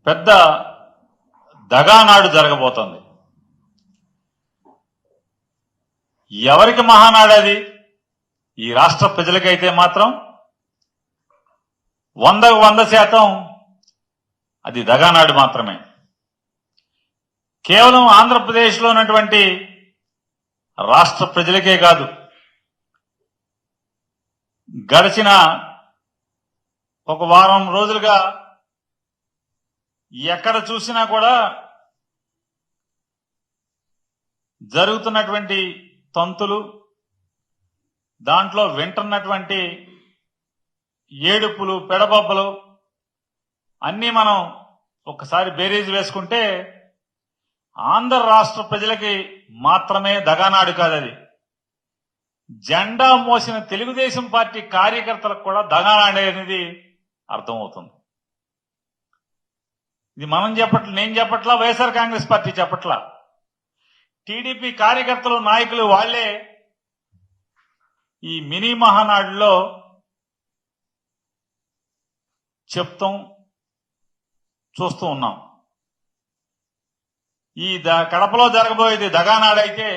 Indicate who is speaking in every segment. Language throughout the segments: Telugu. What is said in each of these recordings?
Speaker 1: పెద్ద దగానాడు జరగబోతోంది. ఎవరికి మహానాడు అది? ఈ రాష్ట్ర ప్రజలకైతే మాత్రం 100% అది దగానాడు మాత్రమే. కేవలం ఆంధ్రప్రదేశ్లో ఉన్నటువంటి రాష్ట్ర ప్రజలకే కాదు, గడిచిన ఒక వారం రోజులుగా ఎక్కడ చూసినా కూడా జరుగుతున్నటువంటి తంతులు, దాంట్లో వింటున్నటువంటి ఏడుపులు, పెడబొబ్బలు అన్నీ మనం ఒకసారి బేరీజ్ వేసుకుంటే ఆంధ్ర రాష్ట్ర ప్రజలకి మాత్రమే దగానాడు కాదు అది. జెండా మోసిన తెలుగుదేశం పార్టీ కార్యకర్తలకు కూడా దగానాడు అనేది అర్థమవుతుంది. ఇది మనం చెప్పట్ల, నేను చెప్పట్లా, వైఎస్ఆర్ కాంగ్రెస్ పార్టీ చెప్పట్లా. టీడీపీ కార్యకర్తలు, నాయకులు వాళ్లే ఈ మినీ మహానాడులో చెప్తాం, చూస్తూ ఉన్నాం. ఈ కడపలో జరగబోయేది దగానాడైతే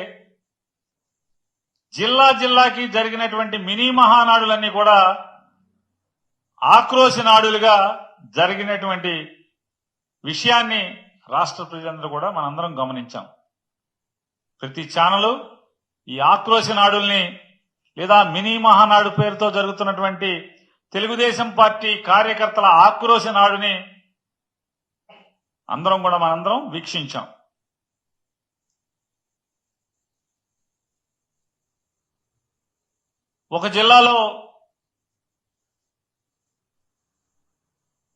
Speaker 1: జిల్లాకి జరిగినటువంటి మినీ మహానాడులన్నీ కూడా ఆక్రోశ నాడులుగా జరిగినటువంటి విషయాన్ని రాష్ట్ర ప్రజలందరూ కూడా మనందరం గమనించాం. ప్రతి ఛానలు ఈ ఆక్రోశ నాడుల్ని లేదా మినీ మహానాడు పేరుతో జరుగుతున్నటువంటి తెలుగుదేశం పార్టీ కార్యకర్తల ఆక్రోశ నాడుని మనందరం వీక్షించాం. ఒక జిల్లాలో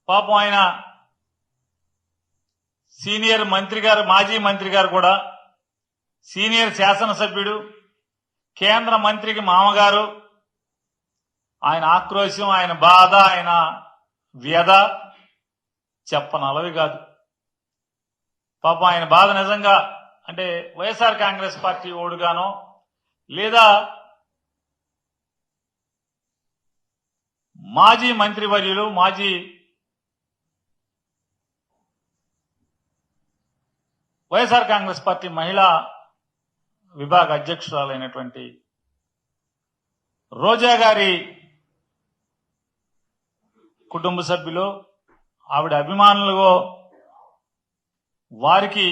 Speaker 1: పాపం ఆయన సీనియర్ మంత్రి గారు, మాజీ మంత్రి గారు కూడా, సీనియర్ శాసనసభ్యుడు, కేంద్ర మంత్రికి మామగారు, ఆయన ఆక్రోశం, ఆయన బాధ, ఆయన వ్యధ చెప్పనలవి కాదు. పాపం ఆయన బాధ నిజంగా అంటే వైఎస్ఆర్ కాంగ్రెస్ పార్టీ ఓడుగానో లేదా మాజీ మంత్రివర్యులు, మాజీ వైఎస్ఆర్ కాంగ్రెస్ పార్టీ మహిళా విభాగ అధ్యక్షురాలైనటువంటి రోజా గారి కుటుంబ సభ్యులు, ఆవిడ అభిమానులుగో వారికి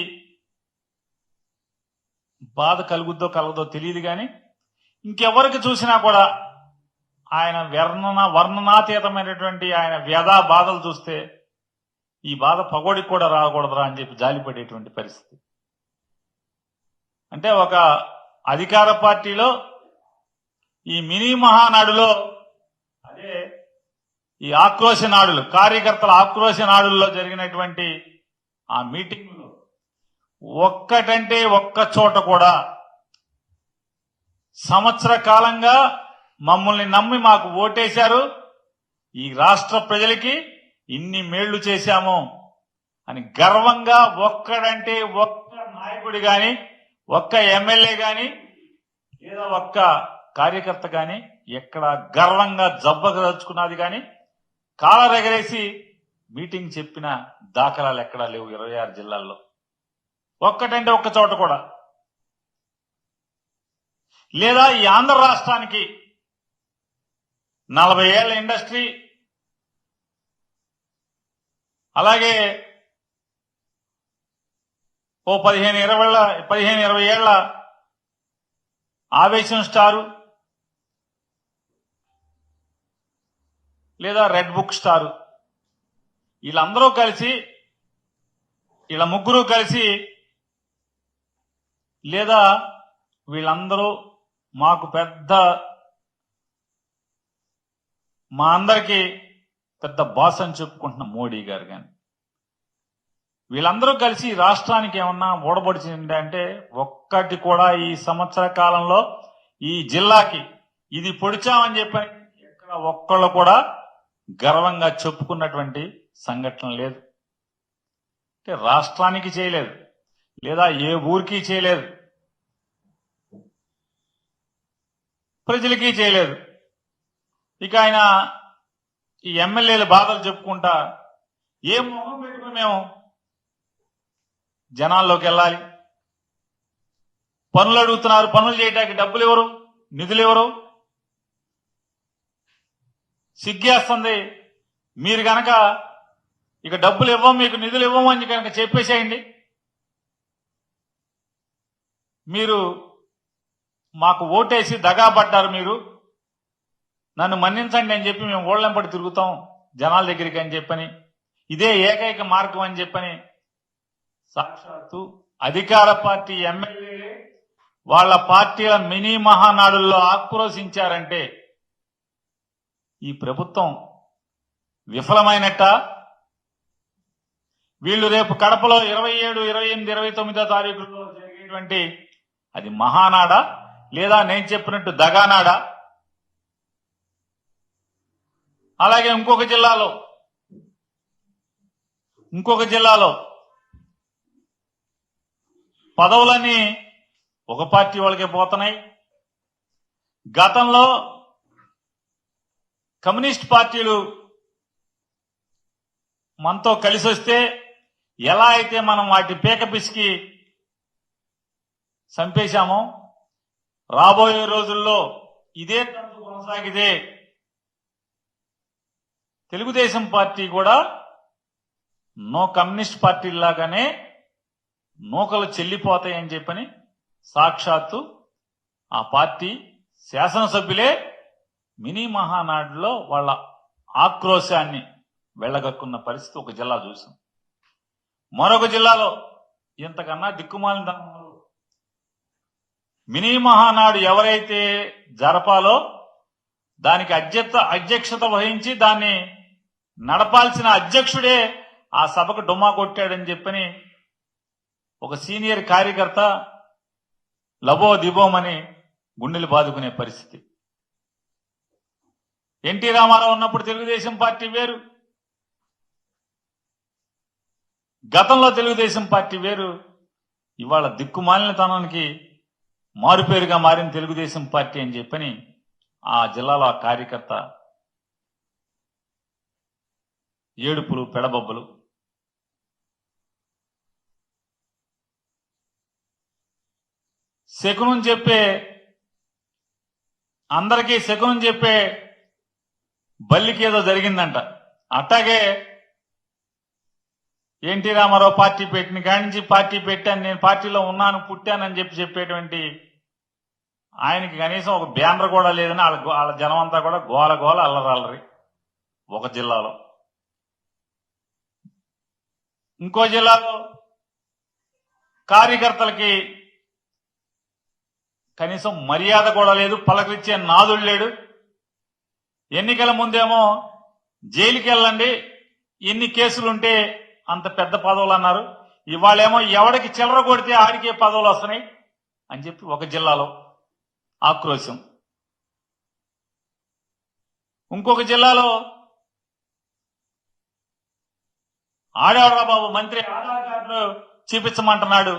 Speaker 1: బాధ కలుగుద్దో కలగదో తెలియదు. కానీ ఇంకెవరికి చూసినా కూడా ఆయన వర్ణనాతీతమైనటువంటి ఆయన వ్యధా బాధలు చూస్తే ఈ బాధ పగోడికి కూడా రాకూడదురా అని చెప్పి జాలిపడేటువంటి పరిస్థితి. అంటే ఒక అధికార పార్టీలో ఈ మినీ మహానాడులో, అదే ఈ ఆక్రోశ నాడులు, కార్యకర్తల ఆక్రోశ నాడుల్లో జరిగినటువంటి ఆ మీటింగ్లో ఒక్కటంటే ఒక్క చోట కూడా సంవత్సర కాలంగా మమ్మల్ని నమ్మి మాకు ఓటేశారు, ఈ రాష్ట్ర ప్రజలకి ఇన్ని మేళ్లు చేశాము అని గర్వంగా ఒక్కడంటే ఒక్క నాయకుడి గాని, ఒక్క ఎమ్మెల్యే గాని లేదా ఒక్క కార్యకర్త గాని ఎక్కడ గర్వంగా జబ్బగదలుచుకున్నది గాని, కాలరెగరేసి మీటింగ్ చెప్పిన దాఖలాలు ఎక్కడా లేవు 26 జిల్లాల్లో. ఒక్కటంటే ఒక్క చోట కూడా. లేదా ఈ ఆంధ్ర రాష్ట్రానికి 40 ఏళ్ల ఇండస్ట్రీ, అలాగే ఓ 15-20 ఏళ్ల ఆవేశం స్టారు లేదా రెడ్ బుక్ స్టారు, వీళ్ళందరూ కలిసి, వీళ్ళ ముగ్గురు కలిసి, లేదా వీళ్ళందరూ మాకు మా అందరికీ పెద్ద బాస్ అని చెప్పుకుంటున్న మోడీ గారు కానీ, వీళ్ళందరూ కలిసి రాష్ట్రానికి ఏమన్నా ఓడబడిచింది అంటే ఒక్కటి కూడా ఈ సంవత్సర కాలంలో ఈ జిల్లాకి ఇది పొడిచామని చెప్పని ఎక్కడ ఒక్కళ్ళు కూడా గర్వంగా చెప్పుకున్నటువంటి సంఘటన లేదు. అంటే రాష్ట్రానికి చేయలేదు, లేదా ఏ ఊరికి చేయలేదు, ప్రజలకి చేయలేదు. ఇక ఆయన ఈ ఎమ్మెల్యేల బాధలు చెప్పుకుంటా ఏ మొహం పెట్టుకుని మేము జనాల్లోకి వెళ్ళాలి. పనులు అడుగుతున్నారు, పనులు చేయడానికి డబ్బులు ఎవరు, నిధులు ఎవరు? సిగ్గేస్తుంది. మీరు గనక ఇక డబ్బులు ఇవ్వం, మీకు నిధులు ఇవ్వము అని కనుక చెప్పేసేయండి. మీరు మాకు ఓటేసి దగాపడ్డారు, మీరు నన్ను మన్నించండి అని చెప్పి మేము ఓళ్ళెంపడి తిరుగుతాం జనాల దగ్గరికి అని చెప్పని, ఇదే ఏకైక మార్గం అని చెప్పని సాక్షాత్తు అధికార పార్టీ ఎమ్మెల్యేలే వాళ్ళ పార్టీల మినీ మహానాడుల్లో ఆక్రోశించారంటే ఈ ప్రభుత్వం విఫలమైనట్ట? వీళ్ళు రేపు కడపలో 27, 28, 29 తారీఖుల్లో జరిగేటువంటి అది మహానాడా లేదా నేను చెప్పినట్టు దగానాడా? అలాగే ఇంకొక జిల్లాలో పదవులన్నీ ఒక పార్టీ వాళ్ళకే పోతున్నాయి. గతంలో కమ్యూనిస్ట్ పార్టీలు మనతో కలిసి వస్తే ఎలా అయితే మనం వాటి పీక పిసికి చంపేశామో, రాబోయే రోజుల్లో ఇదే తంతు కొనసాగితే తెలుగుదేశం పార్టీ కూడా నో కమ్యూనిస్ట్ పార్టీలాగానే నూకలు చెల్లిపోతాయని చెప్పని సాక్షాత్తు ఆ పార్టీ శాసనసభ్యులే మినీ మహానాడులో వాళ్ళ ఆక్రోశాన్ని వెళ్లగక్కున్న పరిస్థితి ఒక జిల్లా చూసాం. మరొక జిల్లాలో ఇంతకన్నా దిక్కుమాలిన తనంలో మినీ మహానాడు ఎవరైతే జరపాలో దానికి అధ్యక్షత వహించి దాన్ని నడపాల్సిన అధ్యక్షుడే ఆ సభకు డుమ్మా కొట్టాడని చెప్పని ఒక సీనియర్ కార్యకర్త లబో దిబోమని గుండెలు బాదుకునే పరిస్థితి. ఎన్టీ రామారావు ఉన్నప్పుడు తెలుగుదేశం పార్టీ వేరు, గతంలో తెలుగుదేశం పార్టీ వేరు. ఇవాళ దిక్కుమాలినతనానికి మారుపేరుగా మారిన తెలుగుదేశం పార్టీ అని చెప్పని ఆ జిల్లాలో ఆ కార్యకర్త ఏడుపులు పెడబొబ్బలు. శకునం చెప్పే అందరికీ శకునం చెప్పే బల్లికి ఏదో జరిగిందంట. అట్టాగే ఎన్టీ రామారావు పార్టీ పెట్టిన కాడి నుంచి పార్టీ పెట్టాను, నేను పార్టీలో ఉన్నాను, పుట్టానని చెప్పేటువంటి ఆయనకి కనీసం ఒక బ్యానర్ కూడా లేదని వాళ్ళ జనం అంతా కూడా గోల గోల అల్లరల్లరి ఒక జిల్లాలో. ఇంకో జిల్లాలో కార్యకర్తలకి కనీసం మర్యాద కూడా లేదు, పలకరించే నాదుడు లేడు. ఎన్నికల ముందేమో జైలుకి వెళ్ళండి, ఎన్ని కేసులుంటే అంత పెద్ద పదవులు అన్నారు. ఇవాళేమో ఎవడికి చిల్లర కొడితే ఆడికే పదవులు వస్తున్నాయి అని చెప్పి ఒక జిల్లాలో ఆక్రోశం. ఇంకొక జిల్లాలో ఆడేవాడ్రా బాబు మంత్రి ఆధార్ కార్డులు చూపించమంటున్నాడు,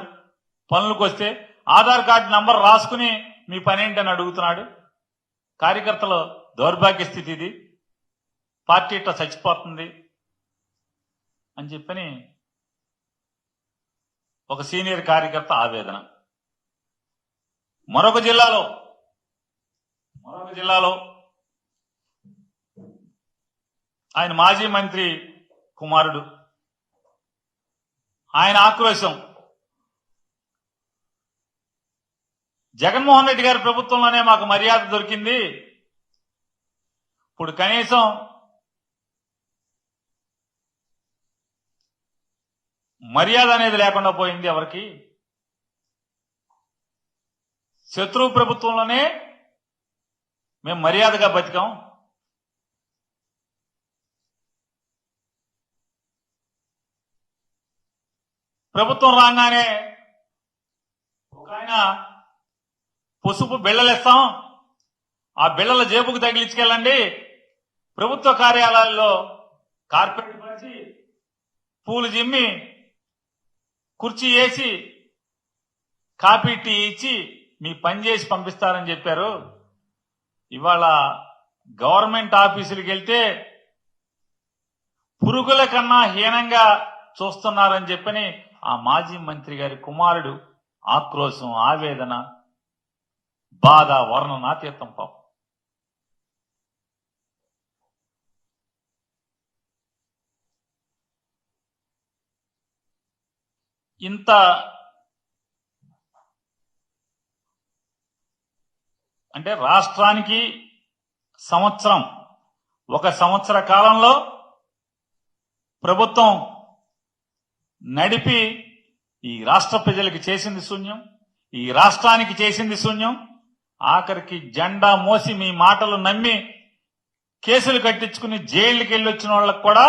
Speaker 1: పనులకు వస్తే ఆధార్ కార్డు నంబర్ రాసుకుని మీ పని ఏంటని అడుగుతున్నాడు. కార్యకర్తల దౌర్భాగ్య స్థితి ఇది, పార్టీ ఇట్లా చచ్చిపోతుంది అని చెప్పని ఒక సీనియర్ కార్యకర్త ఆవేదన. మరొక జిల్లాలో ఆయన మాజీ మంత్రి కుమారుడు, ఆయన ఆక్రోశం. జగన్మోహన్ రెడ్డి గారి ప్రభుత్వంలోనే మాకు మర్యాద దొరికింది, ఇప్పుడు కనీసం మర్యాద అనేది లేకుండా పోయింది ఎవరికి. శత్రువు ప్రభుత్వంలోనే మేము మర్యాదగా బతికాం, ప్రభుత్వం రాగానే ఒక ఆయన పసుపు బిళ్ళలేస్తాం, ఆ బిళ్ళల జేబుకు తగిలించుకెళ్ళండి, ప్రభుత్వ కార్యాలయాల్లో కార్పెట్ పరిచి పూలు జిమ్మి కుర్చీ వేసి కాఫీ టీ ఇచ్చి మీ పని చేసి పంపిస్తారని చెప్పారు. ఇవాళ గవర్నమెంట్ ఆఫీసులకు వెళ్తే పురుగుల కన్నా హీనంగా చూస్తున్నారని చెప్పని ఆ మాజీ మంత్రి గారి కుమారుడు ఆక్రోశం, ఆవేదన, బాధ వర్ణనాతీతం పాపం. ఇంత అంటే రాష్ట్రానికి ఒక సంవత్సర కాలంలో ప్రభుత్వం నడిపి ఈ రాష్ట్ర ప్రజలకు చేసింది శూన్యం, ఈ రాష్ట్రానికి చేసింది శూన్యం. ఆఖరికి జెండా మోసి మీ మాటలు నమ్మి కేసులు కట్టించుకుని జైళ్ళకి వెళ్ళొచ్చిన వాళ్ళకు కూడా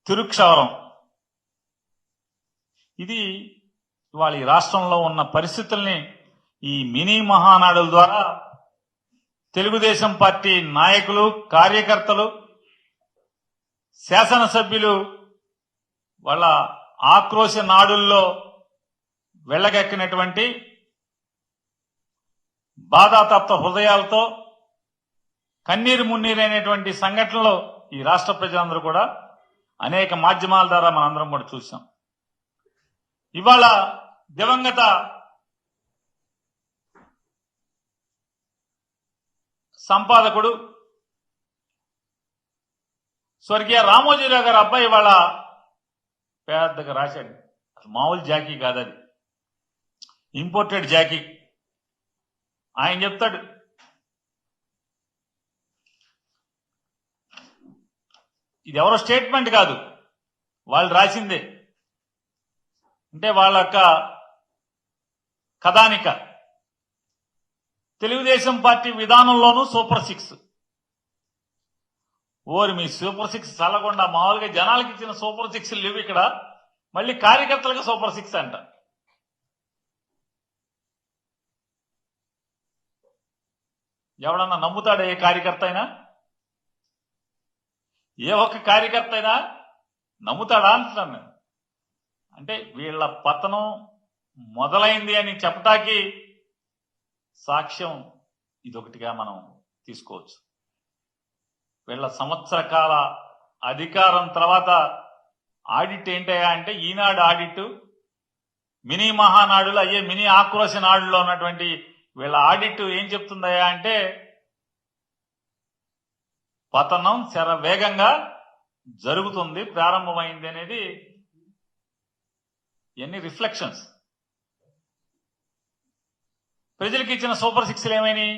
Speaker 1: తిరుక్షవరం. ఇది ఇవాళ ఈ రాష్ట్రంలో ఉన్న పరిస్థితుల్ని ఈ మినీ మహానాడుల ద్వారా తెలుగుదేశం పార్టీ నాయకులు, కార్యకర్తలు, శాసనసభ్యులు వాళ్ళ ఆక్రోశ నాడుల్లో వెళ్ళగక్కినటువంటి బాధాతప్త హృదయాలతో కన్నీరు మున్నీరైనటువంటి సంఘటనలు ఈ రాష్ట్ర ప్రజలందరూ కూడా అనేక మాధ్యమాల ద్వారా మనందరం కూడా చూసాం. ఇవాళ దివంగత సంపాదకుడు స్వర్గీయ రామోజీరావు గారు అబ్బాయి ఇవాళ పెద్దగా రాశాడు. మామూలు జాకీ కాదు, అది ఇంపోర్టెడ్ జాకీ. ఆయన చెప్తాడు, ఇది ఎవరో స్టేట్మెంట్ కాదు, వాళ్ళు రాసిందే. అంటే వాళ్ళ యొక్క కథానిక తెలుగుదేశం పార్టీ విధానంలోనూ సూపర్ 6. ఓరి మీ సూపర్ 6 చల్లకుండా మామూలుగా జనాలకు ఇచ్చిన సూపర్ 6 లేవు, ఇక్కడ మళ్ళీ కార్యకర్తలకు సూపర్ 6 అంట. ఎవడన్నా నమ్ముతాడా? ఏ కార్యకర్త అయినా, ఏ ఒక్క కార్యకర్త అయినా నమ్ముతాడా అంటున్నాను నేను. అంటే వీళ్ళ పతనం మొదలైంది అని చెప్పటానికి సాక్ష్యం ఇదొకటిగా మనం తీసుకోవచ్చు. వీళ్ళ సంవత్సర కాల అధికారం తర్వాత ఆడిట్ ఏంటయ్యా అంటే, ఈనాడు ఆడిట్, మినీ మహానాడులు అయ్యే మినీ ఆక్రోశ నాడులో ఉన్నటువంటి వీళ్ళ ఆడిట్ ఏం చెప్తుందయ్యా అంటే, పతనం శరవేగంగా జరుగుతుంది, ప్రారంభమైంది అనేది ఎన్ని రిఫ్లెక్షన్స్. ప్రజలకు ఇచ్చిన సూపర్ 6 ఏమైనాయి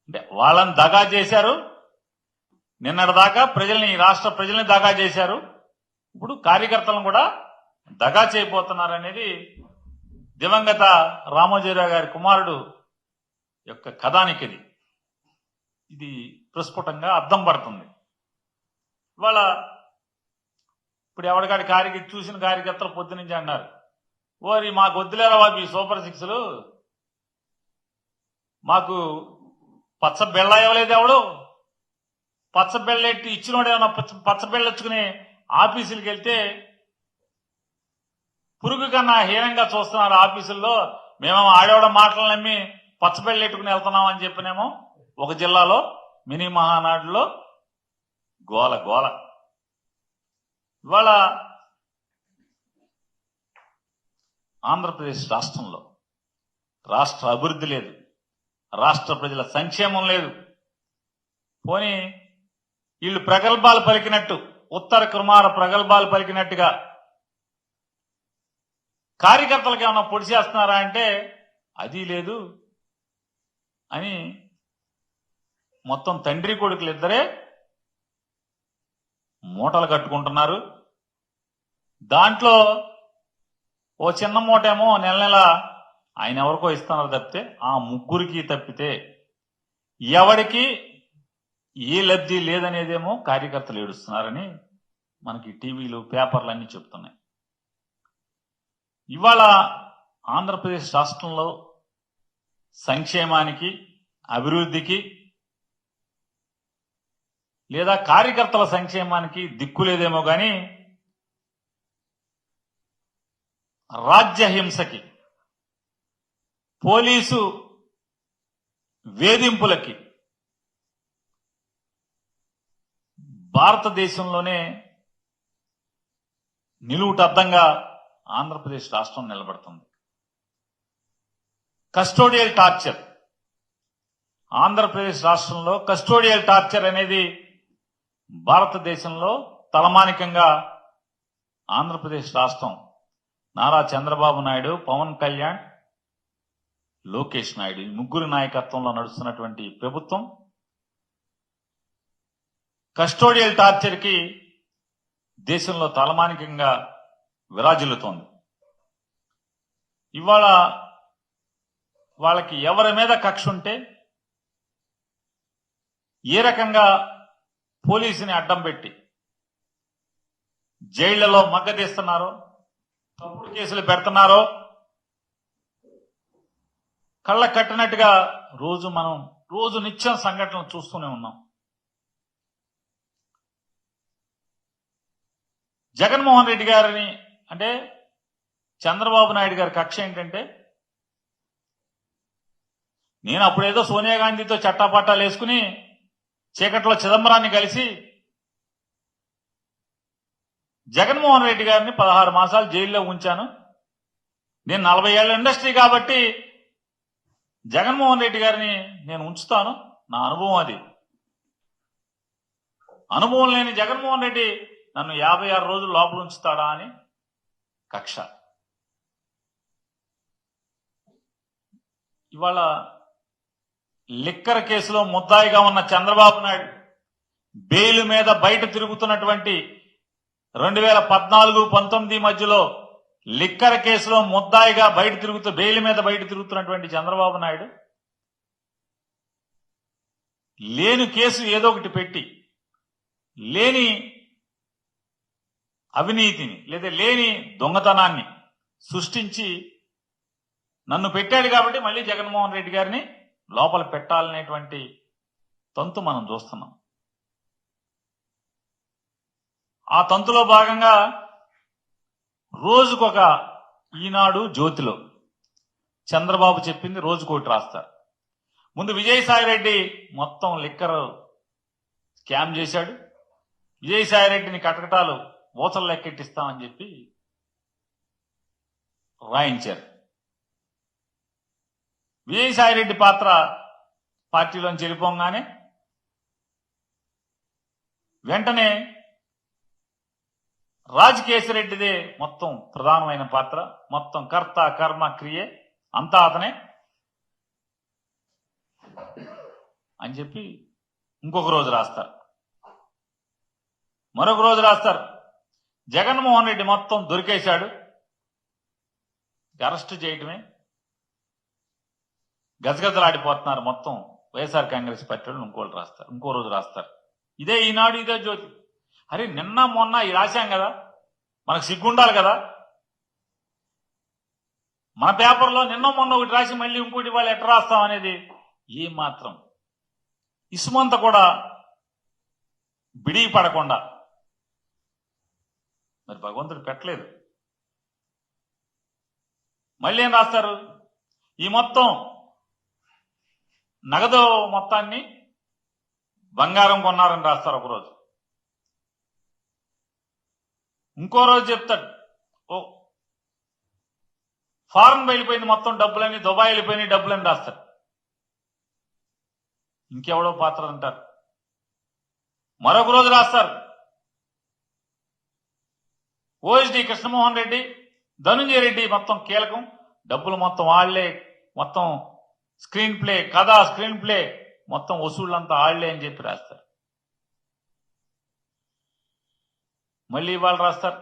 Speaker 1: అంటే, వాళ్ళని దగా చేశారు, నిన్నటిదాకా ప్రజల్ని, రాష్ట్ర ప్రజల్ని దగా చేశారు, ఇప్పుడు కార్యకర్తలను కూడా దగా చేయబోతున్నారు అనేది దివంగత రామోజీరావు గారి కుమారుడు యొక్క కథానికి ఇది ప్రస్ఫుటంగా అర్థం పడుతుంది. ఇవాళ ఇప్పుడు ఎవరికాడి చూసిన కార్యకర్తలు పొద్దునుంచి అన్నారు, ఓరి మాకు వద్దులేరా బాబు ఈ సూపర్ 6లు, మాకు పచ్చ బెళ్ళ ఇవ్వలేదు, ఎవడు పచ్చ బెళ్ళెట్టి ఇచ్చినోడు ఏమన్నా పచ్చ బెళ్ళొచ్చుకుని ఆఫీసులకు వెళ్తే పురుగు కన్నా హీనంగా చూస్తున్నారు ఆఫీసుల్లో. మేమేమో ఆడేవాడ మాటలు నమ్మి పచ్చ బెళ్ళెట్టుకుని వెళ్తున్నాం అని చెప్పినేమో ఒక జిల్లాలో మినీ మహానాడులో గోల గోల. ఇవాళ ఆంధ్రప్రదేశ్ రాష్ట్రంలో రాష్ట్ర అభివృద్ధి లేదు, రాష్ట్ర ప్రజల సంక్షేమం లేదు. పోనీ వీళ్ళు ప్రగల్భాలు పలికినట్టు, ఉత్తర కుమార ప్రగల్భాలు పలికినట్టుగా కార్యకర్తలకు ఏమన్నా పొడి చేస్తున్నారా అంటే అది లేదు అని మొత్తం తండ్రి కొడుకులు ఇద్దరే మూటలు కట్టుకుంటున్నారు. దాంట్లో ఓ చిన్న మూటేమో నెల నెల ఆయన ఎవరికో ఇస్తున్నారు తప్పితే, ఆ ముగ్గురికి తప్పితే ఎవరికి ఏ లబ్ధి లేదనేదేమో కార్యకర్తలు ఏడుస్తున్నారని మనకి టీవీలు, పేపర్లు అన్నీ చెప్తున్నాయి. ఇవాళ ఆంధ్రప్రదేశ్ రాష్ట్రంలో సంక్షేమానికి, అభివృద్ధికి లేదా కార్యకర్తల సంక్షేమానికి దిక్కు లేదేమో కానీ రాజ్యహింసకి, పోలీసు వేధింపులకి, భారతదేశంలోనే నిలువుటద్దంగా ఆంధ్రప్రదేశ్ రాష్ట్రం నిలబడుతుంది. కస్టోడియల్ టార్చర్, ఆంధ్రప్రదేశ్ రాష్ట్రంలో కస్టోడియల్ టార్చర్ అనేది భారతదేశంలో తలమానికంగా ఆంధ్రప్రదేశ్ రాష్ట్రం నారా చంద్రబాబు నాయుడు, పవన్ కళ్యాణ్, లోకేష్ నాయుడు ఈ ముగ్గురు నాయకత్వంలో నడుస్తున్నటువంటి ప్రభుత్వం కస్టోడియల్ టార్చర్ కి దేశంలో తలమానికంగా విరాజిల్లుతోంది. ఇవాళ వాళ్ళకి ఎవరి మీద కక్ష ఉంటే ఏ రకంగా పోలీసుని అడ్డం పెట్టి జైళ్లలో మగ్గదీస్తున్నారో, తప్పుడు కేసులు పెడుతున్నారో కళ్ళ కట్టినట్టుగా రోజు నిత్యం సంఘటనలు చూస్తూనే ఉన్నాం. జగన్మోహన్ రెడ్డి గారిని అంటే చంద్రబాబు నాయుడు గారి కక్ష ఏంటంటే, నేను అప్పుడేదో సోనియా గాంధీతో చట్టాపట్టాలు వేసుకుని చీకట్లో చిదంబరాన్ని కలిసి జగన్మోహన్ రెడ్డి గారిని 16 మాసాలు జైల్లో ఉంచాను. నేను 40 ఏళ్ల ఇండస్ట్రీ కాబట్టి జగన్మోహన్ రెడ్డి గారిని నేను ఉంచుతాను, నా అనుభవం అది. అనుభవం లేని జగన్మోహన్ రెడ్డి నన్ను 56 రోజులు లోపల ఉంచుతాడా అని కక్ష. ఇవాళ లిక్కర్ కేసులో ముద్దాయిగా ఉన్న చంద్రబాబు నాయుడు బెయిల్ మీద బయట తిరుగుతున్నటువంటి 2014-19 మధ్యలో లిక్కర్ కేసులో ముద్దాయిగా బెయిల్ మీద బయట తిరుగుతున్నటువంటి చంద్రబాబు నాయుడు లేని కేసు ఏదో ఒకటి పెట్టి లేని అవినీతిని లేదా లేని దొంగతనాన్ని సృష్టించి నన్ను పెట్టాడు కాబట్టి మళ్ళీ జగన్మోహన్ రెడ్డి గారిని లోపల పెట్టాలనేటువంటి తంతు మనం చూస్తున్నాం. ఆ తంతులో భాగంగా రోజుకొక ఈనాడు జ్యోతిలో చంద్రబాబు చెప్పింది రోజుకోటి రాస్తారు. ముందు విజయసాయిరెడ్డి మొత్తం లిక్కర్ స్కామ్ చేశాడు, విజయసాయిరెడ్డిని కటకటాలు ఊచలు లెక్కెట్టిస్తామని చెప్పి రాయించారు. విజయసాయిరెడ్డి పాత్ర పార్టీలోంచి వెళ్ళిపోగానే వెంటనే రాజకేశిరెడ్డిదే మొత్తం ప్రధానమైన పాత్ర, మొత్తం కర్త కర్మ క్రియ అంతా అతనే అని చెప్పి ఇంకొక రోజు రాస్తారు. మరొక రోజు రాస్తారు జగన్మోహన్ రెడ్డి మొత్తం దొరికేశాడు, అరెస్ట్ చేయటమే, గజగజలాడిపోతున్నారు మొత్తం వైఎస్ఆర్ కాంగ్రెస్ పార్టీ వాళ్ళు ఇంకోటి రాస్తారు. ఇంకో రోజు రాస్తారు ఇదే ఈనాడు ఇదే జ్యోతి. అరే నిన్న మొన్న ఈ రాశాం కదా, మనకు సిగ్గుండాలి కదా. మన పేపర్లో నిన్న మొన్న ఒకటి రాసి మళ్ళీ ఇంకోటి వాళ్ళు ఎట్లా రాస్తాం అనేది ఏమాత్రం ఇసుమంత కూడా బిడిగి పడకుండా మరి భగవంతుడు పెట్టలేదు. మళ్ళీ ఏం రాస్తారు, ఈ మొత్తం నగదు మొత్తాన్ని బంగారం కొన్నారని రాస్తారు ఒకరోజు. ఇంకో రోజు చెప్తాడు ఓ ఫారెన్ వెళ్ళిపోయింది మొత్తం డబ్బులని, దుబాయ్ వెళ్ళిపోయినాయి డబ్బులని రాస్తాడు. ఇంకెవడో పాత్ర అంటారు. మరొక రోజు రాస్తారు ఓఎస్డి కృష్ణమోహన్ రెడ్డి, ధనుంజయ రెడ్డి మొత్తం కీలకం, డబ్బులు మొత్తం వాళ్లే, మొత్తం స్క్రీన్ ప్లే కథ స్క్రీన్ ప్లే మొత్తం వసూళ్లంతా ఆళ్లే అని చెప్పి రాస్తారు. మళ్ళీ ఇవాళ రాస్తారు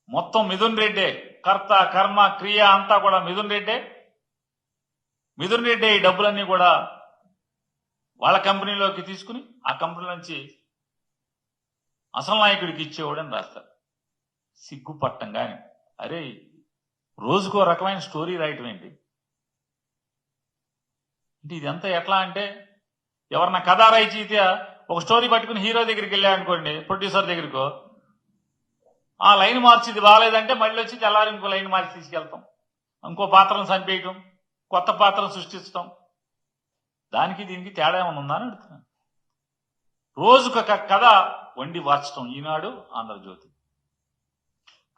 Speaker 1: మొత్తం మిథున్ రెడ్డే, కర్త కర్మ క్రియ అంతా కూడా మిథున్ రెడ్డే. మిథున్ రెడ్డి ఈ డబ్బులన్నీ కూడా వాళ్ళ కంపెనీలోకి తీసుకుని ఆ కంపెనీ నుంచి అసలు నాయకుడికి ఇచ్చేవాడని రాస్తారు. సిగ్గుపట్టం కానీ అరే రోజుకో రకమైన స్టోరీ రాయటం ఏంటి అంటే ఇదంతా ఎట్లా అంటే, ఎవరన్నా కథ రచయిత ఒక స్టోరీ పట్టుకుని హీరో దగ్గరికి వెళ్ళాడనుకోండి, ప్రొడ్యూసర్ దగ్గరకో, ఆ లైన్ మార్చి ఇది బాగాలేదంటే మళ్ళీ వచ్చి తెల్లారి ఇంకో లైన్ మార్చి తీసుకెళ్తాం, ఇంకో పాత్రను చంపేయటం, కొత్త పాత్రను సృష్టించడం. దానికి దీనికి తేడా ఏమైనా ఉందా అని అడుగుతున్నాను. రోజుకొక కథ వండి వార్చడం ఈనాడు, ఆంధ్రజ్యోతి.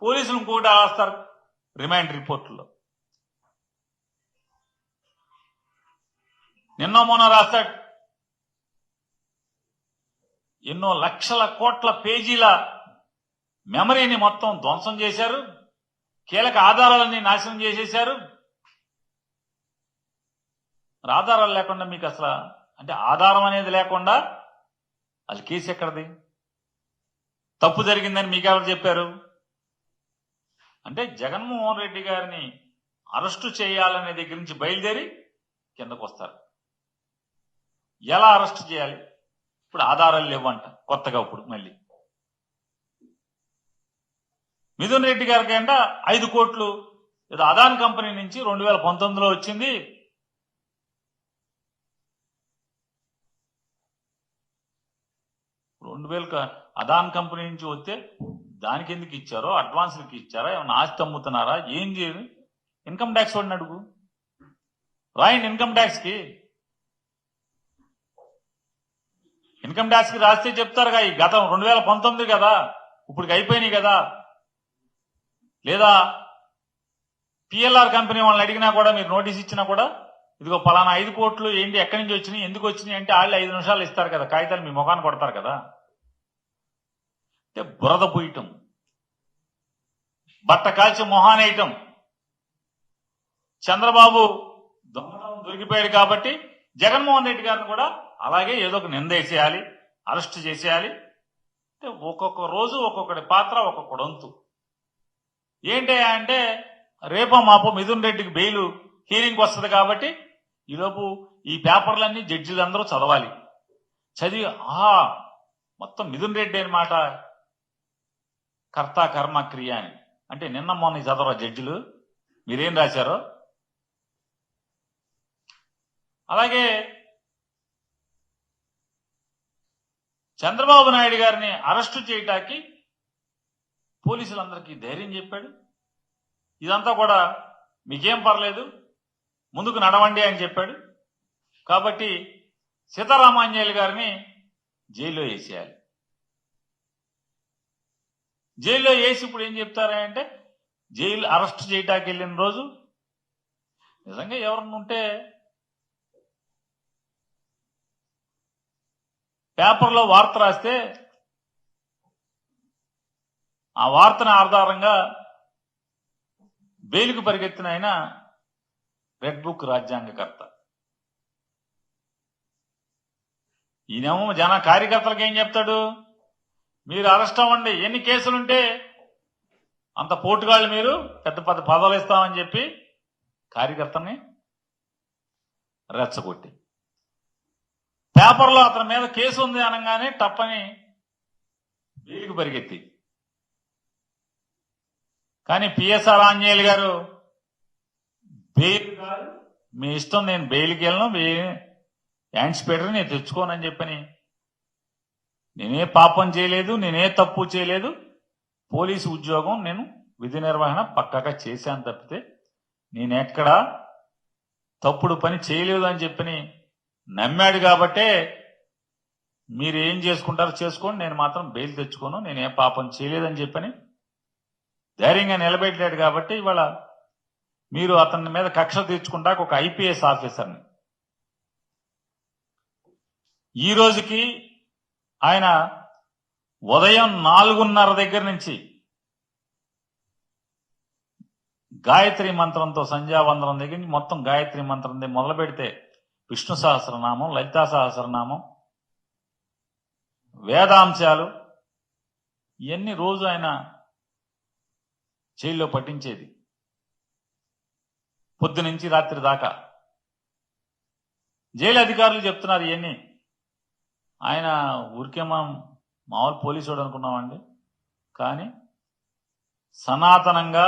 Speaker 1: పోలీసులు కూడా రాస్తారు రిమాండ్ రిపోర్టుల్లో. నిన్న మొన్న రాస్తాడు ఎన్నో లక్షల కోట్ల పేజీల మెమరీని మొత్తం ధ్వంసం చేశారు, కీలక ఆధారాలన్నీ నాశనం చేసేశారు. ఆధారాలు లేకుండా మీకు అసలు అంటే ఆధారం అనేది లేకుండా అసలు కేసు ఎక్కడది? తప్పు జరిగిందని మీకు ఎవరు చెప్పారు? అంటే జగన్మోహన్ రెడ్డి గారిని అరెస్టు చేయాలనే దగ్గర నుంచి బయలుదేరి కిందకు వస్తారు. ఎలా అరెస్టు చేయాలి? ఇప్పుడు ఆధారాలు లేవంట కొత్తగా. ఇప్పుడు మళ్ళీ మిథున్ రెడ్డి గారికి అంట 5 కోట్లు ఏదో అదాన్ కంపెనీ నుంచి 2019లో వచ్చింది. అదాన్ కంపెనీ నుంచి వస్తే దానికి ఎందుకు ఇచ్చారో, అడ్వాన్స్లకి ఇచ్చారా, ఏమన్నా ఆస్తి అమ్ముతున్నారా, ఏం చేయదు? ఇన్కమ్ ట్యాక్స్ వాడిని అడుగు, రాయండి ఇన్కమ్ ట్యాక్స్ కి. ఇన్కమ్ ట్యాక్స్ కి రాస్తే చెప్తారుగా ఈ గతం 2019 కదా, ఇప్పటికి అయిపోయినాయి కదా. లేదా పిఎల్ఆర్ కంపెనీ వాళ్ళని అడిగినా కూడా, మీరు నోటీస్ ఇచ్చినా కూడా, ఇదిగో పలానా 5 కోట్లు ఏంటి, ఎక్కడి నుంచి వచ్చినాయి, ఎందుకు వచ్చినాయి అంటే వాళ్ళు 5 నిమిషాలు ఇస్తారు కదా, కాగితాలు మీ ముఖాన్ని కొడతారు కదా. అంటే బురద పూయటం, బట్ట కాల్చి మొహానేయటం. చంద్రబాబు దొంగతనం దొరికిపోయాడు కాబట్టి జగన్మోహన్ రెడ్డి గారిని కూడా అలాగే ఏదో ఒక నిందేసేయాలి, అరెస్ట్ చేసేయాలి. అంటే ఒక్కొక్క రోజు ఒక్కొక్కటి పాత్ర, ఒక్కొక్కడు వంతు. ఏంటి అంటే రేపో మాపో మిథున్ రెడ్డికి బెయిల్ హీరింగ్ వస్తుంది కాబట్టి ఈలోపు ఈ పేపర్లన్నీ జడ్జిలందరూ చదవాలి. చదివి మొత్తం మిథున్ రెడ్డి అనమాట కర్త కర్మ క్రియ అని. అంటే నిన్న మొన్న చదవరా జడ్జిలు మీరేం రాశారో. అలాగే చంద్రబాబు నాయుడు గారిని అరెస్టు చేయటానికి పోలీసులందరికీ ధైర్యం చెప్పాడు. ఇదంతా కూడా మీకేం పర్లేదు, ముందుకు నడవండి అని చెప్పాడు. కాబట్టి సీతారామాంజనేయులు గారిని జైల్లో వేసేయాలి. జైల్లో వేసి ఇప్పుడు ఏం చెప్తారంటే జైలు అరెస్ట్ చేయటానికి వెళ్ళిన రోజు నిజంగా ఎవరన్నా ఉంటే పేపర్లో వార్త రాస్తే ఆ వార్తను ఆధారంగా బెయిల్కు పరిగెత్తిన ఆయన రెడ్ బుక్ రాజ్యాంగకర్త. ఈయనేమో జన కార్యకర్తలకు ఏం చెప్తాడు, మీరు అరెస్ట్ అవ్వండి, ఎన్ని కేసులుంటే అంత పోటుగాళ్ళు, మీరు పెద్ద పెద్ద పదవులు ఇస్తామని చెప్పి కార్యకర్తని రెచ్చగొట్టి, పేపర్లో అతని మీద కేసు ఉంది అనగానే తప్పని బెయిల్కి పరిగెత్తి. కానీ పిఎస్ఆర్ ఆంజనేయులు గారు బెయిల్ కాదు, మీ ఇష్టం, నేను బెయిల్కి వెళ్ళను, యాంటిసిపేటరీ నేను తెచ్చుకోనని చెప్పని, నేనే పాపం చేయలేదు, నేనే తప్పు చేయలేదు, పోలీసు ఉద్యోగం నేను విధి నిర్వహణ పక్కాగా చేశాను తప్పితే నేనెక్కడా తప్పుడు పని చేయలేదు అని చెప్పని నమ్మాడు. కాబట్టే మీరు ఏం చేసుకుంటారో చేసుకోండి, నేను మాత్రం బెయిల్ తెచ్చుకోను, నేనే పాపం చేయలేదని చెప్పని ధైర్యంగా నిలబెట్టాడు. కాబట్టి ఇవాళ మీరు అతని మీద కక్ష తీర్చుకుంటాక ఒక ఐపీఎస్ ఆఫీసర్ని ఈ రోజుకి ఆయన ఉదయం 4:30 దగ్గర నుంచి గాయత్రి మంత్రంతో, సంధ్యావందనం దగ్గర నుంచి మొత్తం గాయత్రి మంత్రం మొదలు పెడితే విష్ణు సహస్రనామం, లలితా సహస్రనామం, వేదాంశాలు ఇవన్నీ రోజు ఆయన జైల్లో పఠించేది పొద్దు నుంచి రాత్రి దాకా. జైలు అధికారులు చెప్తున్నారు ఇవన్నీ. ఆయన ఊరికే మామూలు పోలీసుడు అనుకున్నామండి, కానీ సనాతనంగా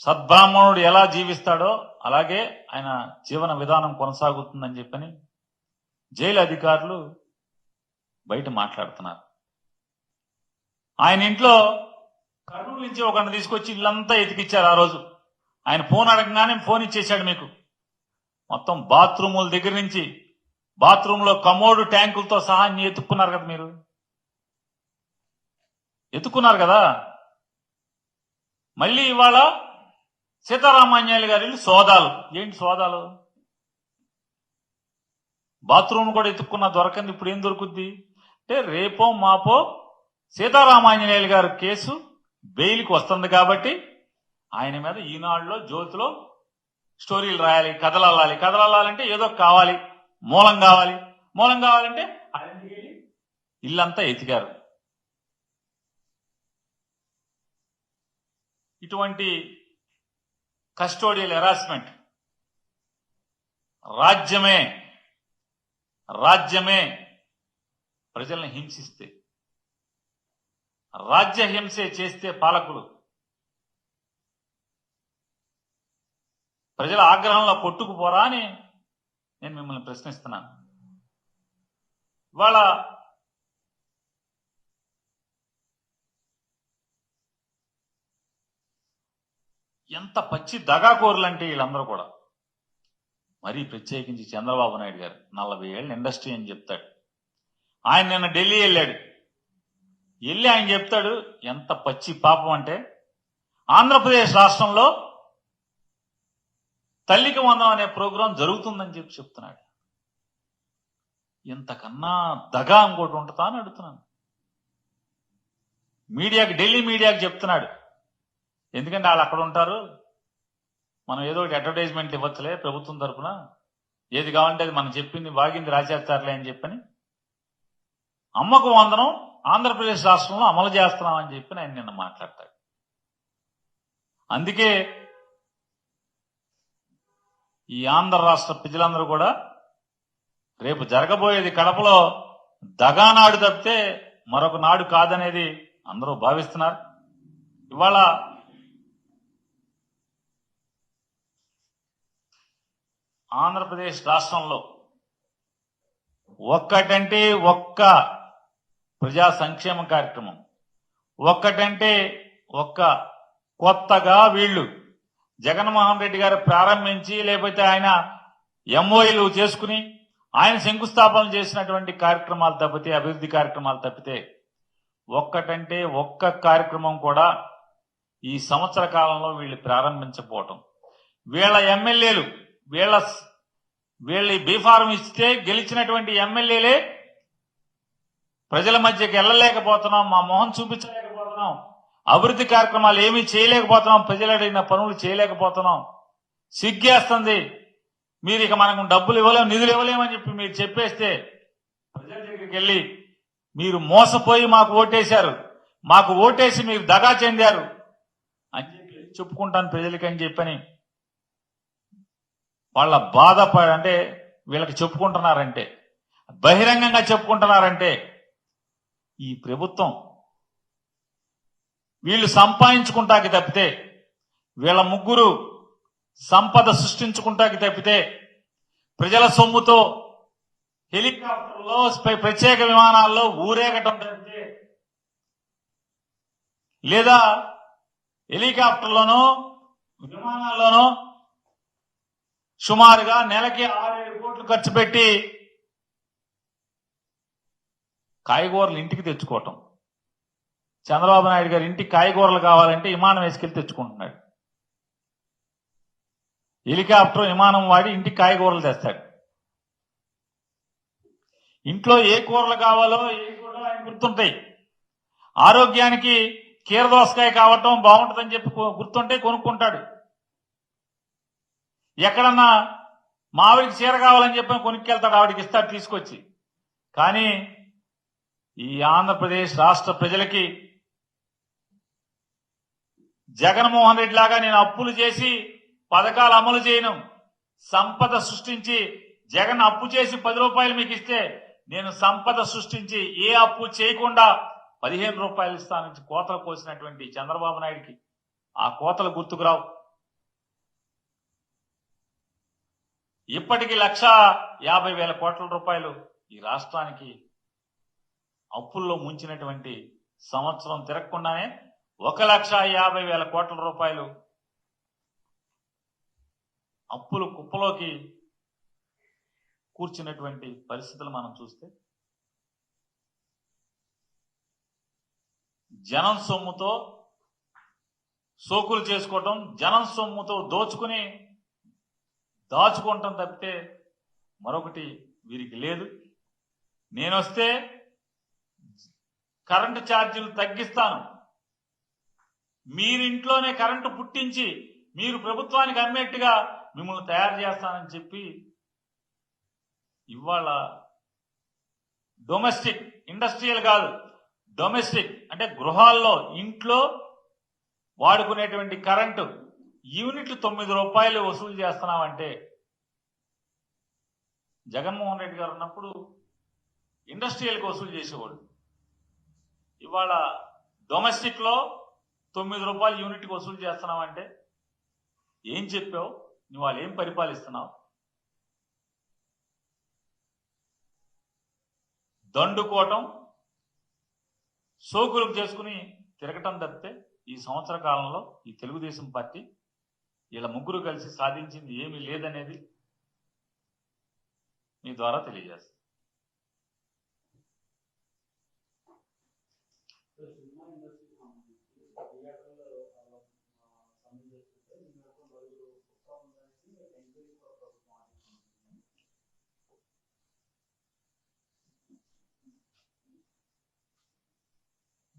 Speaker 1: సద్బ్రాహ్మణుడు ఎలా జీవిస్తాడో అలాగే ఆయన జీవన విధానం కొనసాగుతుందని చెప్పని జైలు అధికారులు బయట మాట్లాడుతున్నారు. ఆయన ఇంట్లో కర్నూలు నుంచి ఒకరిని తీసుకొచ్చి ఇల్లంతా ఎతికిచ్చారు. ఆ రోజు ఆయన ఫోన్ అడగగానే ఫోన్ ఇచ్చేశాడు. మీకు మొత్తం బాత్రూముల దగ్గర నుంచి బాత్రూమ్ లో కమోడు ట్యాంకులతో సహా అన్ని ఎత్తుక్కున్నారు కదా, మీరు ఎత్తుకున్నారు కదా. మళ్ళీ ఇవాళ సీతారామాన్యాలు గారి ఇల్లు సోదాలు. ఏంటి సోదాలు? బాత్రూమ్ కూడా ఎత్తుక్కున్నా దొరకంది, ఇప్పుడు ఏం దొరుకుద్ది అంటే రేపో మాపో సీతారామాంజనేయులు గారి కేసు బెయిల్కి వస్తుంది కాబట్టి ఆయన మీద ఈనాడులో జ్యోతిలో స్టోరీలు రాయాలి, కథలు అల్లాలి. కథలు అల్లాలంటే ఏదో కావాలి, మూలం కావాలి. మూలం కావాలంటే ఇల్లంతా ఎతికారు. ఇటువంటి కస్టోడియల్ హెరాస్మెంట్ రాజ్యమే ప్రజల్ని హింసిస్తే, రాజ్య హింసే చేస్తే పాలకులు ప్రజల ఆగ్రహంలో కొట్టుకుపోరా అని నేను మిమ్మల్ని ప్రశ్నిస్తున్నాను. ఇవాళ ఎంత పచ్చి దగాకోరులంటే వీళ్ళందరూ కూడా. మరీ ప్రత్యేకించి చంద్రబాబు నాయుడు గారు 40 ఏళ్ళ ఇండస్ట్రీ అని చెప్తాడు. ఆయన నిన్న ఢిల్లీ వెళ్ళి ఆయన చెప్తాడు ఎంత పచ్చి పాపం అంటే, ఆంధ్రప్రదేశ్ రాష్ట్రంలో తల్లికి వందనం అనే ప్రోగ్రాం జరుగుతుందని చెప్తున్నాడు. ఇంతకన్నా దగా ఇంకోటి ఉంటుందా అని అడుగుతున్నాను. ఢిల్లీ మీడియాకి చెప్తున్నాడు. ఎందుకంటే వాళ్ళు అక్కడ ఉంటారు, మనం ఏదో ఒకటి అడ్వర్టైజ్మెంట్ ఇవ్వచ్చులే ప్రభుత్వం తరఫున, ఏది కావాలంటే అది మనం చెప్పింది వాగింది రాసేస్తారులే అని చెప్పని అమ్మకు వందనం ఆంధ్రప్రదేశ్ రాష్ట్రంలో అమలు చేస్తున్నామని చెప్పి ఆయన నిన్న మాట్లాడతాడు. అందుకే ఈ ఆంధ్ర రాష్ట్ర ప్రజలందరూ కూడా రేపు జరగబోయేది కడపలో దగానాడు తప్పితే మరొక నాడు కాదనేది అందరూ భావిస్తున్నారు. ఇవాళ ఆంధ్రప్రదేశ్ రాష్ట్రంలో ఒక్కటంటే ఒక్క ప్రజా సంక్షేమ కార్యక్రమం, ఒక్కటంటే ఒక్క కొత్తగా వీళ్ళు జగన్మోహన్ రెడ్డి గారు ప్రారంభించి లేకపోతే ఆయన ఎంఓఈలు చేసుకుని ఆయన శంకుస్థాపన చేసినటువంటి కార్యక్రమాలు తప్పితే, అభివృద్ధి కార్యక్రమాలు తప్పితే ఒక్కటంటే ఒక్క కార్యక్రమం కూడా ఈ సంవత్సర కాలంలో వీళ్ళు ప్రారంభించకపోవటం, వీళ్ళ ఎమ్మెల్యేలు వీళ్ళ బీఫారం ఇస్తే గెలిచినటువంటి ఎమ్మెల్యేలే ప్రజల మధ్యకి వెళ్ళలేకపోతున్నాం, మా మొహం చూపించలేకపోతున్నాం, అభివృద్ధి కార్యక్రమాలు ఏమీ చేయలేకపోతున్నాం, ప్రజలు అడిగిన పనులు చేయలేకపోతున్నాం, సిగ్గేస్తుంది, మీరు ఇక మనకు డబ్బులు ఇవ్వలేము, నిధులు ఇవ్వలేమని చెప్పి మీరు చెప్పేస్తే ప్రజల దగ్గరికి వెళ్ళి మీరు మోసపోయి మాకు ఓటేశారు, మాకు ఓటేసి మీరు దగా చెందారు అని చెప్పి చెప్పుకుంటాను ప్రజలకి అని చెప్పని వాళ్ళ అంటే వీళ్ళకి చెప్పుకుంటున్నారంటే, బహిరంగంగా చెప్పుకుంటున్నారంటే ఈ ప్రభుత్వం వీళ్ళు సంపాదించుకుంటాకి తప్పితే, వీళ్ళ ముగ్గురు సంపద సృష్టించుకుంటాకి తప్పితే, ప్రజల సొమ్ముతో హెలికాప్టర్లో ప్రత్యేక విమానాల్లో ఊరేగటం తప్పితే, లేదా హెలికాప్టర్లోనో విమానాల్లోనో సుమారుగా నెలకి 6-7 కోట్లు ఖర్చు పెట్టి కాయగూరలు ఇంటికి తెచ్చుకోవటం. చంద్రబాబు నాయుడు గారు ఇంటికి కాయగూరలు కావాలంటే విమానం వేసుకెళ్లి తెచ్చుకుంటున్నాడు. హెలికాప్టర్ విమానం వాడి ఇంటికి కాయగూరలు తెస్తాడు. ఇంట్లో ఏ కూరలు కావాలో ఏ కూరలు ఆయన గుర్తుంటాయి. ఆరోగ్యానికి కీరదోసకాయ కావటం బాగుంటుందని చెప్పి గుర్తుంటే కొనుక్కుంటాడు. ఎక్కడన్నా మావిడికి చీర కావాలని చెప్పి కొనుక్కెళ్తాడు, ఆవిడికి ఇస్తాడు తీసుకొచ్చి. కానీ ఈ ఆంధ్రప్రదేశ్ రాష్ట్ర ప్రజలకి జగన్మోహన్ రెడ్డి లాగా నేను అప్పులు చేసి పథకాలు అమలు చేయను, సంపద సృష్టించి జగన్ అప్పు చేసి 10 రూపాయలు మీకు ఇస్తే నేను సంపద సృష్టించి ఏ అప్పు చేయకుండా 15 రూపాయలు ఇస్తానని కోతలు కోసినటువంటి చంద్రబాబు నాయుడికి ఆ కోతలు గుర్తుకురావు. ఇప్పటికి 1,50,000 కోట్ల రూపాయలు ఈ రాష్ట్రానికి అప్పుల్లో ముంచినటువంటి సంవత్సరం తిరగకుండానే 1,50,000 కోట్ల రూపాయలు అప్పులు కుప్పలోకి కూర్చున్నటువంటి పరిస్థితులు మనం చూస్తే జనం సొమ్ముతో సోకులు చేసుకోవటం, జనం సొమ్ముతో దాచుకోవటం తప్పితే మరొకటి వీరికి లేదు. నేనొస్తే కరెంటు ఛార్జీలు తగ్గిస్తాను, మీరింట్లోనే కరెంటు పుట్టించి మీరు ప్రభుత్వానికి అమ్మేట్టుగా మిమ్మల్ని తయారు చేస్తానని చెప్పి ఇవాళ డొమెస్టిక్, ఇండస్ట్రియల్ కాదు, డొమెస్టిక్ అంటే గృహాల్లో ఇంట్లో వాడుకునేటువంటి కరెంటు యూనిట్లు 9 రూపాయలు వసూలు చేస్తున్నామంటే, జగన్మోహన్ రెడ్డి గారు ఉన్నప్పుడు ఇండస్ట్రియల్కి వసూలు చేసేవాళ్ళు. ఇవాళ డొమెస్టిక్ లో 9 రూపాయలు యూనిట్కి వసూలు చేస్తున్నామంటే ఏం చెప్పావు? నువ్వు వాళ్ళు ఏం పరిపాలిస్తున్నావు? దండుకోవటం, సోకులు చేసుకుని తిరగటం తప్పితే ఈ సంవత్సర కాలంలో ఈ తెలుగుదేశం పార్టీ వీళ్ళ ముగ్గురు కలిసి సాధించింది ఏమీ లేదనేది మీ ద్వారా తెలియజేస్తాను.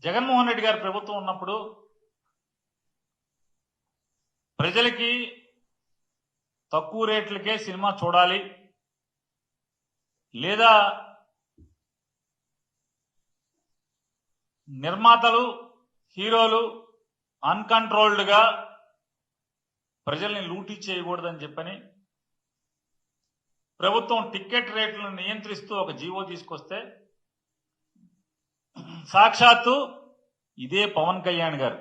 Speaker 1: జగన్మోహన్ రెడ్డి గారి ప్రభుత్వం ఉన్నప్పుడు ప్రజలకి తక్కువ రేట్లకే సినిమా చూడాలి, లేదా నిర్మాతలు హీరోలు అన్కంట్రోల్డ్గా ప్రజల్ని లూటీ చేయకూడదని చెప్పని ప్రభుత్వం టికెట్ రేట్లను నియంత్రిస్తూ ఒక జీవో తీసుకొస్తే సాక్షాత్తు ఇదే పవన్ కళ్యాణ్ గారు,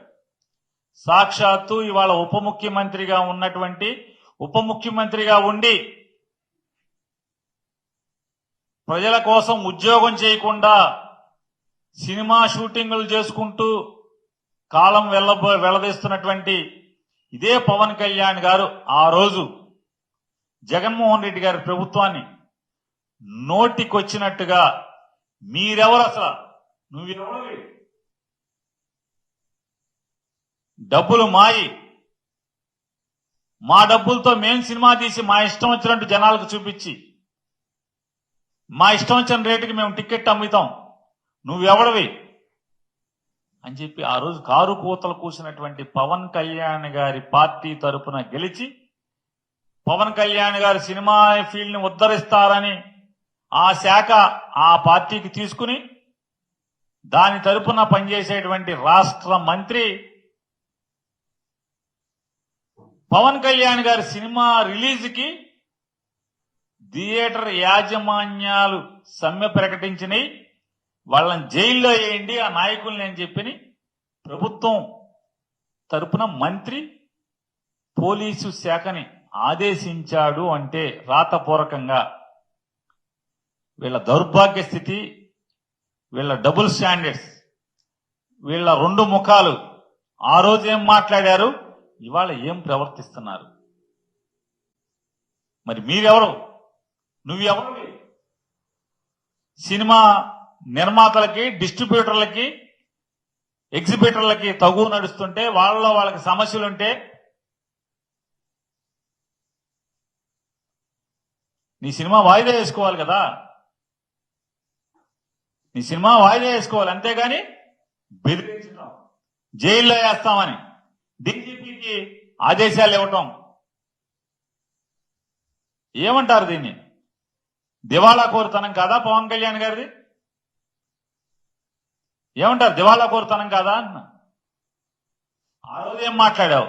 Speaker 1: సాక్షాత్తు ఇవాళ ఉప ముఖ్యమంత్రిగా ఉండి ప్రజల కోసం ఉద్యోగం చేయకుండా సినిమా షూటింగులు చేసుకుంటూ కాలం వెళ్లదీస్తున్నటువంటి ఇదే పవన్ కళ్యాణ్ గారు ఆ రోజు జగన్మోహన్ రెడ్డి గారి ప్రభుత్వాన్ని నోటికొచ్చినట్టుగా మీరెవరు, అసలు నువ్వెవరు, డబ్బులు మాయి, మా డబ్బులతో మేం సినిమా తీసి మా ఇష్టం వచ్చినట్టు జనాలకు చూపించి మా ఇష్టం వచ్చిన రేటుకి మేము టికెట్ అమ్ముతాం, నువ్వెవడవి అని చెప్పి ఆ రోజు కారు కూతలు కూసినటువంటి పవన్ కళ్యాణ్ గారి పార్టీ తరపున గెలిచి పవన్ కళ్యాణ్ గారి సినిమా ఫీల్డ్ ని ఉద్ధరిస్తారని ఆ శాఖ ఆ పార్టీకి తీసుకుని దాని తరపున పనిచేసేటువంటి రాష్ట్ర మంత్రి పవన్ కళ్యాణ్ గారి సినిమా రిలీజ్కి థియేటర్ యాజమాన్యాలు సమ్మె ప్రకటించినాయి, వాళ్ళని జైల్లో వేయండి ఆ నాయకుల్ని అని చెప్పి ప్రభుత్వం తరపున మంత్రి పోలీసు శాఖని ఆదేశించాడు. అంటే రాతపూర్వకంగా వీళ్ళ దౌర్భాగ్య స్థితి, వీళ్ళ డబుల్ స్టాండర్డ్స్, వీళ్ళ రెండు ముఖాలు, ఆ రోజు ఏం మాట్లాడారు, ఇవాళ ఏం ప్రవర్తిస్తున్నారు. మరి మీరెవరు, నువ్వెవరు? సినిమా నిర్మాతలకి, డిస్ట్రిబ్యూటర్లకి, ఎగ్జిబిటర్లకి తగు నడుస్తుంటే వాళ్ళకి సమస్యలుంటే నీ సినిమా వాయిదా వేసుకోవాలి కదా, నీ సినిమా వాయిదా వేసుకోవాలి, అంతేగాని బెదిరించడం, జైల్లో వేస్తామని డీజీపీకి ఆదేశాలు ఇవ్వటం, ఏమంటారు దీన్ని? దివాళా కోరుతనం కాదా పవన్ కళ్యాణ్ గారిది? ఏమంటారు, దివాళా కోరుతనం కాదా అన్న? ఆ రోజు ఏం మాట్లాడావు,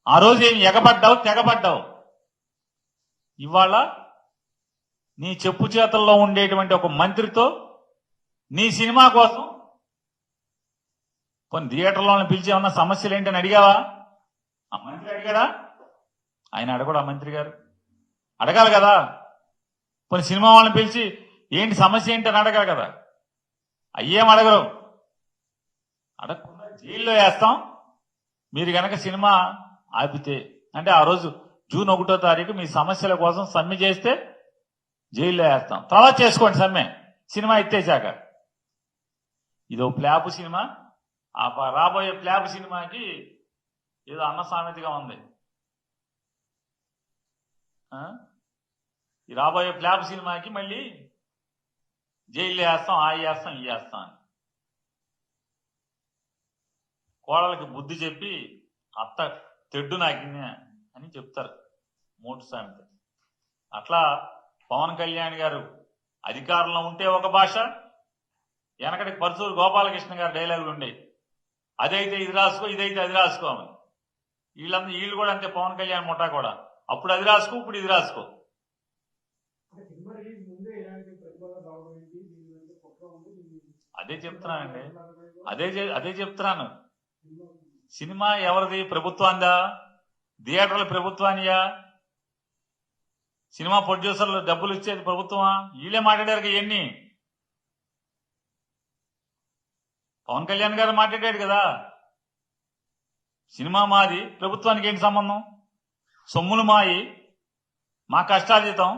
Speaker 1: ఆ రోజు ఏం ఎగబడ్డావు, తెగబడ్డావు. ఇవాళ నీ చెప్పు చేతల్లో ఉండేటువంటి ఒక మంత్రితో నీ సినిమా కోసం కొన్ని థియేటర్లోనే పిలిచి ఏమన్నా సమస్యలు ఏంటని అడిగావా? ఆ మంత్రి అడిగాడా? ఆయన అడగడు. ఆ మంత్రి గారు అడగాలి కదా, కొన్ని సినిమా వాళ్ళని పిలిచి ఏంటి సమస్య ఏంటి అని అడగాలి కదా. అయ్యేం అడగరు. అడగకుండా జైల్లో వేస్తాం మీరు గనక సినిమా ఆపితే. అంటే ఆ రోజు జూన్ 1వ తారీఖు మీ సమస్యల కోసం సమ్మె చేస్తే జైల్లో వేస్తాం. తర్వాత చేసుకోండి సమ్మె, సినిమా ఎత్తేసాక. ఇదో ప్లాపు సినిమా. రాబోయే ప్లాపు సినిమాకి ఏదో అన్న సామెతగా ఉంది. ఈ రాబోయే ప్లాపు సినిమాకి మళ్ళీ జైల్లో వేస్తాం, ఆ వేస్తాం, ఈ వేస్తాం అని కోడలకి బుద్ధి చెప్పి అత్త తెడ్డు నాకిన అని చెప్తారు మూడు సామెత. అట్లా పవన్ కళ్యాణ్ గారు అధికారంలో ఉంటే ఒక భాష, వెనకటికి పరుచూరు గోపాలకృష్ణ గారు డైలాగులు ఉండేవి, అదైతే ఇది రాసుకో, ఇదైతే అది రాసుకో అని. వీళ్ళు కూడా అంతే, పవన్ కళ్యాణ్ ముఠా కూడా. అప్పుడు అది రాసుకో, ఇప్పుడు ఇది రాసుకో. అదే చెప్తున్నానండి, అదే చెప్తున్నాను. సినిమా ఎవరిది? ప్రభుత్వాందా? థియేటర్లు ప్రభుత్వానియా? సినిమా ప్రొడ్యూసర్లు డబ్బులు ఇచ్చేది ప్రభుత్వమా? వీళ్ళే మాట్లాడారు ఇవన్నీ. పవన్ కళ్యాణ్ గారు మాట్లాడాడు కదా, సినిమా మాది, ప్రభుత్వానికి ఏంటి సంబంధం? సొమ్ములు మాయి, మా కష్టార్జితం,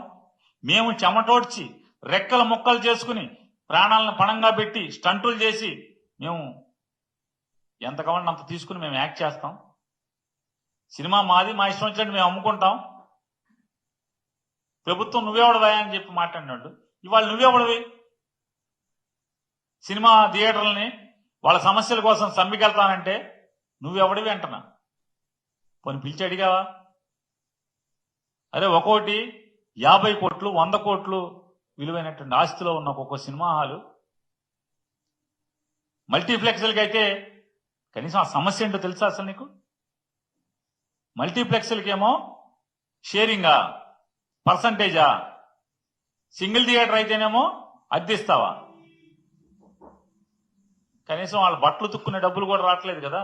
Speaker 1: మేము చెమటోడ్చి రెక్కల ముక్కలు చేసుకుని ప్రాణాలను పణంగా పెట్టి స్టంటులు చేసి మేము ఎంత కావాలంటే అంత తీసుకుని మేము యాక్ట్ చేస్తాం. సినిమా మాది, మా ఇష్టం వచ్చినట్టు మేము అమ్ముకుంటాం. ప్రభుత్వం నువ్వెవడవా అని చెప్పి మాట్లాడినాడు. ఇవాళ నువ్వెవడవి? సినిమా థియేటర్లని వాళ్ళ సమస్యల కోసం సమ్మెకెళ్తానంటే నువ్వెవడివి అంటున్నా. పోనీ పిలిచి అడిగావా? అదే ఒక్కోటి 50 కోట్లు 100 కోట్లు విలువైనటువంటి ఆస్తిలో ఉన్న ఒక్కొక్క సినిమా హాలు, మల్టీప్లెక్స్లకి అయితే కనీసం ఆ సమస్య ఏంటో తెలుసా అసలు నీకు? మల్టీప్లెక్స్లకేమో షేరింగా, పర్సంటేజా? సింగిల్ థియేటర్ అయితేనేమో అద్దెస్తావా? కనీసం వాళ్ళ బట్టలు తుక్కునే డబ్బులు కూడా రావట్లేదు కదా.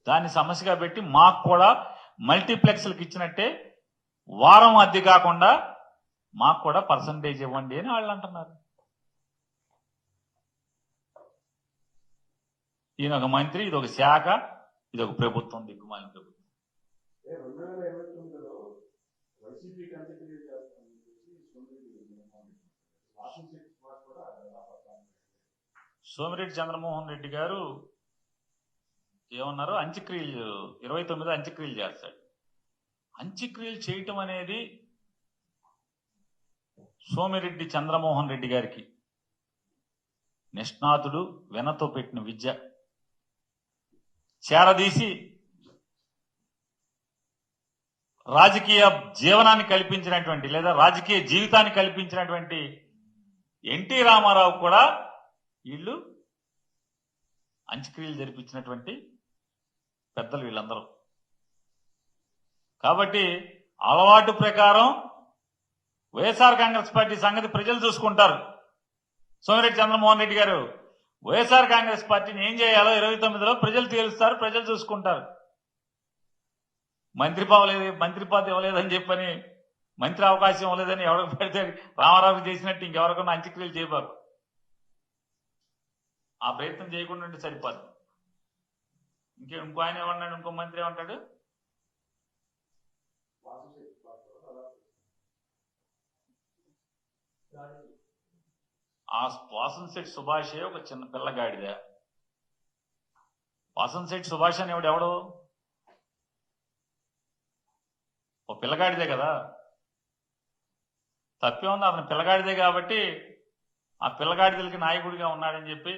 Speaker 1: దాన్ని సమస్యగా పెట్టి మాకు కూడా మల్టీప్లెక్స్లకు ఇచ్చినట్టే వారం అద్దె కాకుండా మాకు కూడా పర్సంటేజ్ ఇవ్వండి అని వాళ్ళు అంటున్నారు. ఈయన ఒక మంత్రి, ఇది ఒక శాఖ, ఇది ఒక ప్రభుత్వం, దిక్కుమాలిన ప్రభుత్వం. సోమిరెడ్డి చంద్రమోహన్ రెడ్డి గారు ఏమన్నారు? అంత్యక్రియలు 29 అంత్యక్రియలు చేస్తాడు. అంత్యక్రియలు చేయటం అనేది సోమిరెడ్డి చంద్రమోహన్ రెడ్డి గారికి నిష్ణాతుడు, వెనతో పెట్టిన విద్య చేరదీసి రాజకీయ జీవనాన్ని కల్పించినటువంటి, లేదా రాజకీయ జీవితాన్ని కల్పించినటువంటి ఎన్టీ రామారావు కూడా వీళ్ళు అంత్యక్రియలు జరిపించినటువంటి పెద్దలు వీళ్ళందరూ. కాబట్టి అలవాటు ప్రకారం వైఎస్ఆర్ కాంగ్రెస్ పార్టీ సంగతి ప్రజలు చూసుకుంటారు. సోమిరెడ్డి చంద్రమోహన్ రెడ్డి గారు వైఎస్ఆర్ కాంగ్రెస్ పార్టీని ఏం చేయాలో 29లో ప్రజలు తేలుస్తారు, ప్రజలు చూసుకుంటారు. మంత్రి పదవి ఇవ్వలేదని చెప్పని, మంత్రి అవకాశం ఇవ్వలేదని ఎవరికి పెడితే రామారావుకి చేసినట్టు ఇంకెవరికన్నా అంత్యక్రియలు చేయబాకు. ఆ ప్రయత్నం చేయకుండా ఉంటే సరిపోదు. ఇంకో ఆయన ఏమన్నాడు, ఇంకో మంత్రి ఏమంటాడు, ఆ వాసంశెట్టి సుభాషే ఒక చిన్న పిల్లగాడిదే. వాసంశెట్టి సుభాష్ అని ఎవడు ఓ పిల్లగాడిదే కదా. తప్పే ఉంది, అతను పిల్లగాడిదే కాబట్టి ఆ పిల్లగాడిదలకి నాయకుడిగా ఉన్నాడని చెప్పి,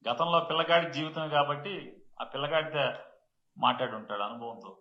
Speaker 1: గతంలో పిల్లగాడి జీవితం కాబట్టి ఆ పిల్లగాడితే మాట్లాడి ఉంటాడు అనుభవంతో.